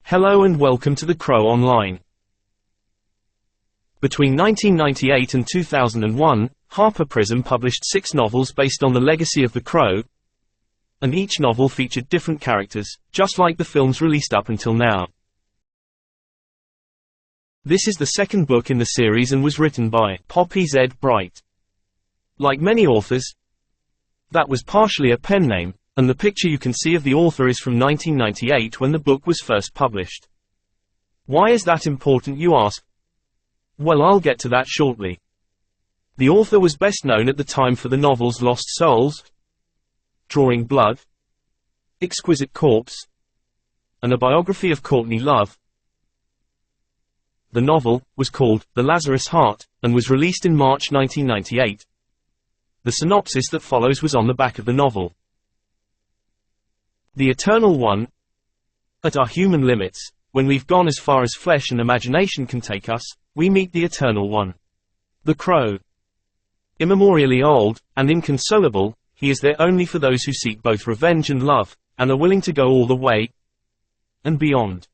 Hello and welcome to The Crow Online. Between 1998 and 2001, Harper Prism published 6 novels based on the legacy of The Crow, and each novel featured different characters, just like the films released up until now. This is the second book in the series and was written by Poppy Z. Brite. Like many authors, that was partially a pen name, and the picture you can see of the author is from 1998 when the book was first published. Why is that important, you ask? Well, I'll get to that shortly. The author was best known at the time for the novels Lost Souls, Drawing Blood, Exquisite Corpse, and a biography of Courtney Love. The novel was called The Lazarus Heart, and was released in March 1998. The synopsis that follows was on the back of the novel. The Eternal One. At our human limits, when we've gone as far as flesh and imagination can take us, we meet the Eternal One. The Crow. Immemorially old, and inconsolable, he is there only for those who seek both revenge and love, and are willing to go all the way and beyond.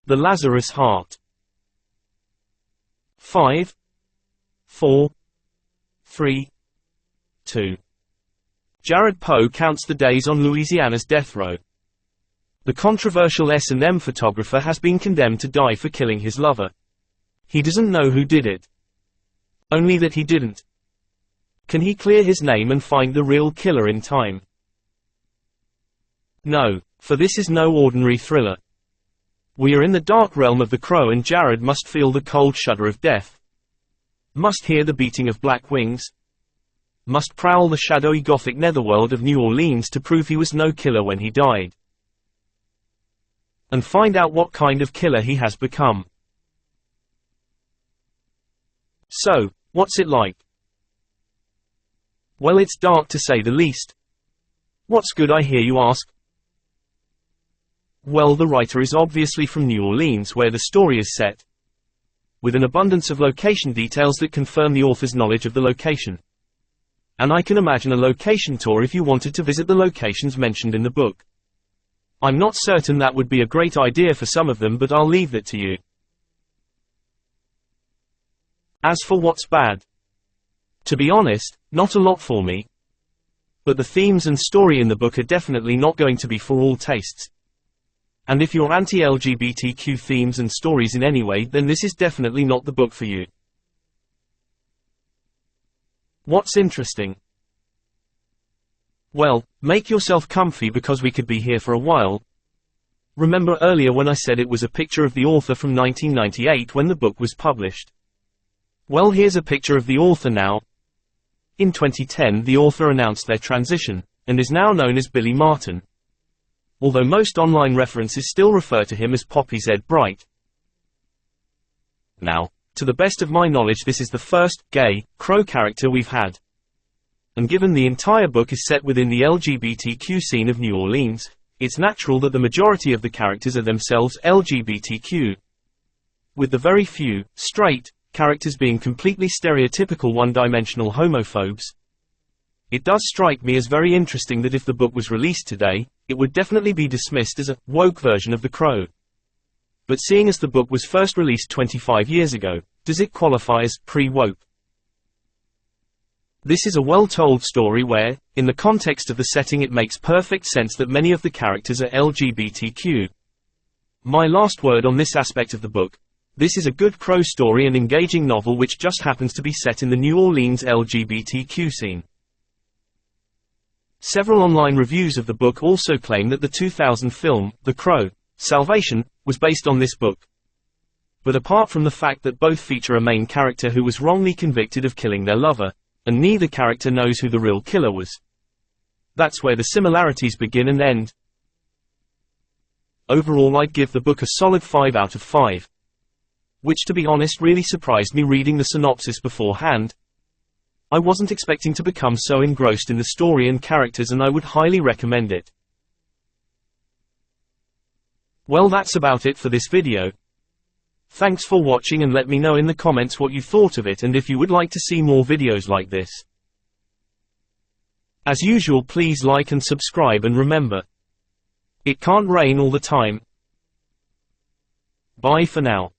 The Lazarus Heart. 5, 4, 3, 2. Jared Poe counts the days on Louisiana's death row. The controversial S&M photographer has been condemned to die for killing his lover. He doesn't know who did it. Only that he didn't. Can he clear his name and find the real killer in time? No, for this is no ordinary thriller. We are in the dark realm of The Crow, and Jared must feel the cold shudder of death. Must hear the beating of black wings. Must prowl the shadowy gothic netherworld of New Orleans to prove he was no killer when he died. And find out what kind of killer he has become. So, what's it like? Well, it's dark to say the least. What's good, I hear you ask? Well, the writer is obviously from New Orleans, where the story is set, with an abundance of location details that confirm the author's knowledge of the location. And I can imagine a location tour if you wanted to visit the locations mentioned in the book. I'm not certain that would be a great idea for some of them, but I'll leave that to you. As for what's bad, to be honest, not a lot for me. But the themes and story in the book are definitely not going to be for all tastes. And if you're anti-LGBTQ themes and stories in any way, then this is definitely not the book for you. What's interesting? Well, make yourself comfy because we could be here for a while. Remember earlier when I said it was a picture of the author from 1998 when the book was published? Well, here's a picture of the author now. In 2010, the author announced their transition, and is now known as Billy Martin. Although most online references still refer to him as Poppy Z. Brite. Now, to the best of my knowledge, this is the first gay Crow character we've had. And given the entire book is set within the LGBTQ scene of New Orleans, it's natural that the majority of the characters are themselves LGBTQ. With the very few straight characters being completely stereotypical one-dimensional homophobes. It does strike me as very interesting that if the book was released today, it would definitely be dismissed as a woke version of The Crow. But seeing as the book was first released 25 years ago, does it qualify as pre-woke? This is a well-told story where, in the context of the setting, it makes perfect sense that many of the characters are LGBTQ. My last word on this aspect of the book: this is a good Crow story and engaging novel which just happens to be set in the New Orleans LGBTQ scene. Several online reviews of the book also claim that the 2000 film, The Crow, Salvation, was based on this book. But apart from the fact that both feature a main character who was wrongly convicted of killing their lover, and neither character knows who the real killer was. That's where the similarities begin and end. Overall, I'd give the book a solid 5 out of 5. Which, to be honest, really surprised me reading the synopsis beforehand. I wasn't expecting to become so engrossed in the story and characters, and I would highly recommend it. Well, that's about it for this video. Thanks for watching, and let me know in the comments what you thought of it and if you would like to see more videos like this. As usual, please like and subscribe, and remember, It can't rain all the time. Bye for now.